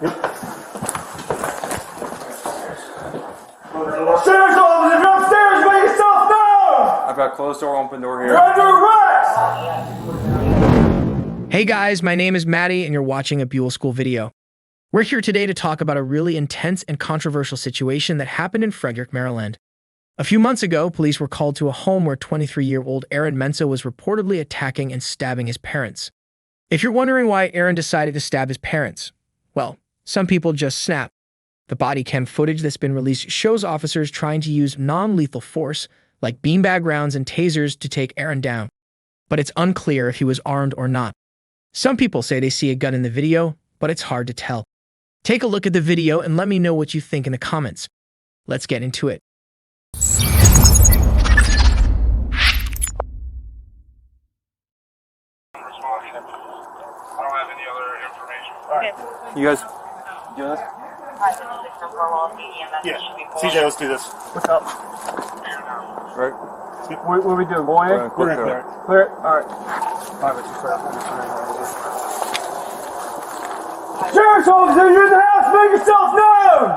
Sheriff's officer, if you're upstairs, make yourself known! I've got closed door, open door here. You're under arrest! Hey guys, my name is Maddie and you're watching a Buell School video. We're here today to talk about a really intense and controversial situation that happened in Frederick, Maryland. A few months ago, police were called to a home where 23-year-old Aaron Mensah was reportedly attacking and stabbing his parents. If you're wondering why Aaron decided to stab his parents, well, some people just snap. The body cam footage that's been released shows officers trying to use non-lethal force, like beanbag rounds and tasers, to take Aaron down. But it's unclear if he was armed or not. Some people say they see a gun in the video, but it's hard to tell. Take a look at the video and let me know what you think in the comments. Let's get into it. I don't have any other information. Okay. You guys doing this? Yeah. CJ, let's do this. What's up? Right. What are we doing? Going in? We're gonna clear it. Clear it? Alright. Sheriff's officer, you're in the house, make yourself known!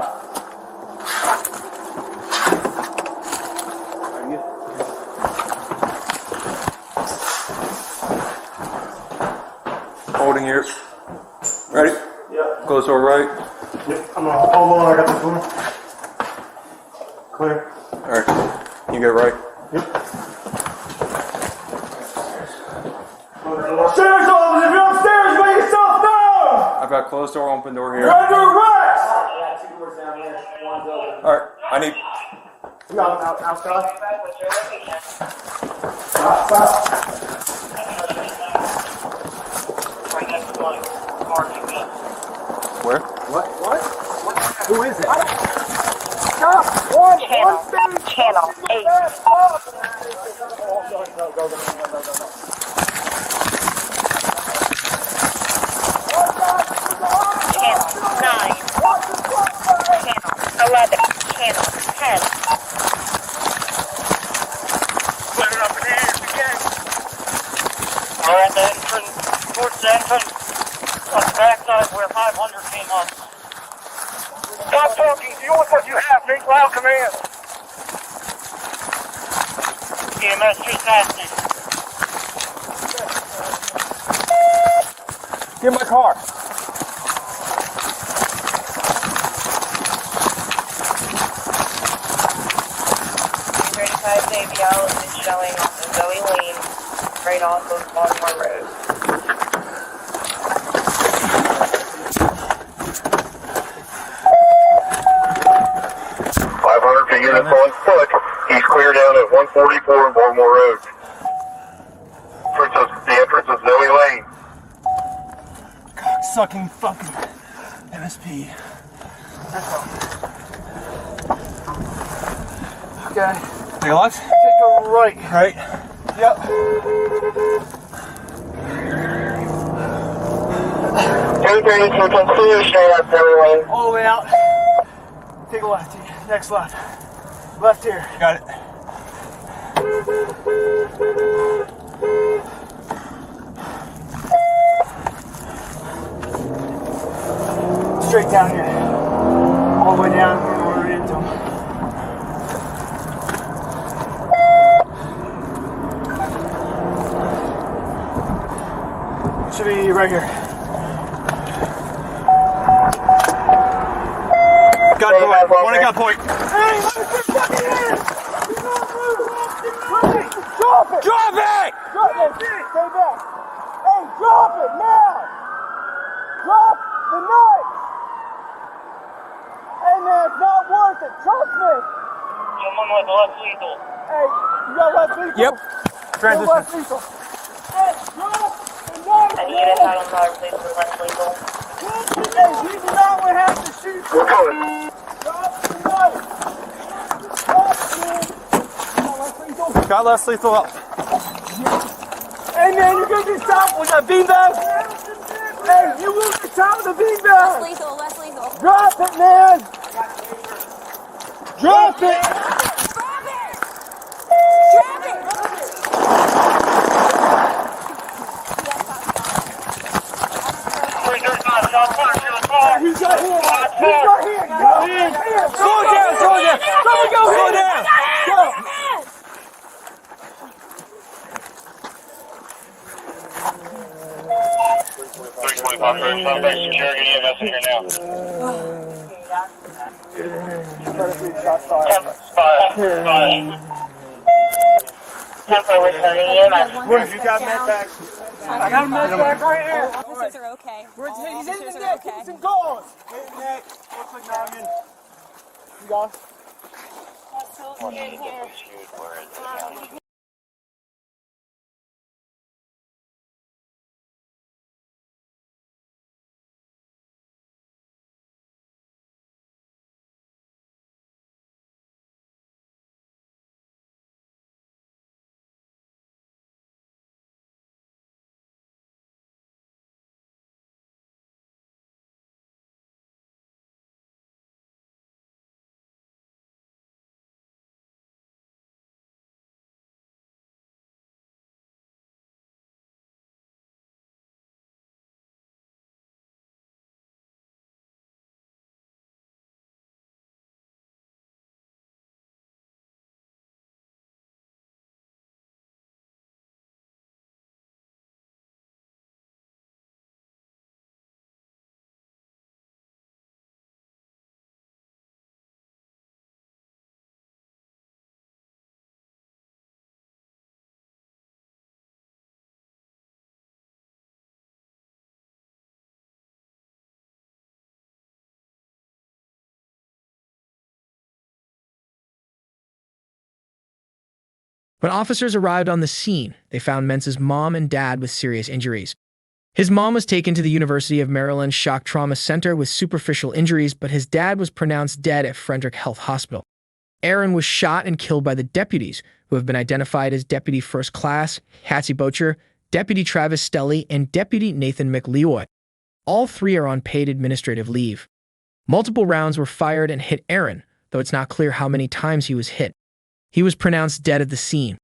Holding here. Ready? Yeah. Close door right. Yep. I'm gonna hold on. I got this one. Clear. Alright. You get right. Yep. Sheriff's officer, if you're upstairs, make yourself known! I've got closed door, open door You're here. under arrest! Alright. I need. You outside? Where? What? Who is it? Channel 8. Channel 9. Channel 11. Channel 10. Clear it up in here if you can. We're at the entrance, towards the entrance, on the backside where 500 came up. Stop talking. Deal with what you have. Make loud commands. EMS 360. Get in my car. $35 ABL has been showing off of Zoe Lane, right off of Baltimore Road. Units on foot. He's clear down at 144 in Baltimore Road. The entrance is Zoe Lane. Sucking fucking MSP. Okay. Take a left? Take a right. Right. Yep. 332 continue straight up Zoe Lane. All the way out. Take a left here. Next left. Left here. Got it. Straight down here. All the way down in order into him. Should be right here. Got point. One got point. Hey, let me put fucking in! Drop it! Drop it! Drop it! Stay back! Hey, drop it now! Drop the knife! Hey man, it's not worth it, trust me! Someone with less lethal. Hey, you got less lethal? Yep. Transition. Less lethal. Hey, drop the knife! Any units out on the place with less lethal. Hey, you do not want to have to shoot. We're coming. Drop the knife! Drop it! Got less lethal up. Hey man, you're gonna get shot with a beanbag? Hey, you will get shot with a beanbag! Less lethal. Drop it, man! Drop it! He's got EMS in here now. 10-4 returning EMS. Where's you got med back? I got a med back right here. Officers are okay. All He's in officers the are neck. okay. He's in goals. Hit the neck. Looks like noggin. You got? When officers arrived on the scene, they found Mensah's mom and dad with serious injuries. His mom was taken to the University of Maryland Shock Trauma Center with superficial injuries, but his dad was pronounced dead at Frederick Health Hospital. Aaron was shot and killed by the deputies, who have been identified as Deputy First Class Hattie Bocher, Deputy Travis Stelly, and Deputy Nathan McLeod. All three are on paid administrative leave. Multiple rounds were fired and hit Aaron, though it's not clear how many times he was hit. He was pronounced dead at the scene.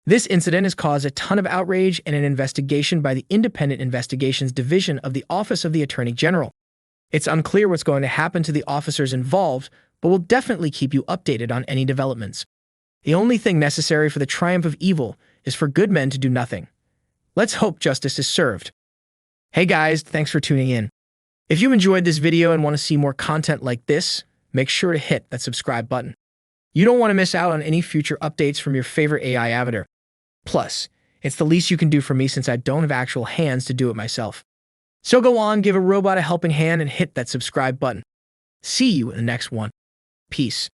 This incident has caused a ton of outrage and an investigation by the Independent Investigations Division of the Office of the Attorney General. It's unclear what's going to happen to the officers involved, but we'll definitely keep you updated on any developments. The only thing necessary for the triumph of evil is for good men to do nothing. Let's hope justice is served. Hey guys, thanks for tuning in. If you enjoyed this video and want to see more content like this, make sure to hit that subscribe button. You don't want to miss out on any future updates from your favorite AI avatar. Plus, it's the least you can do for me since I don't have actual hands to do it myself. So go on, give a robot a helping hand and hit that subscribe button. See you in the next one. Peace.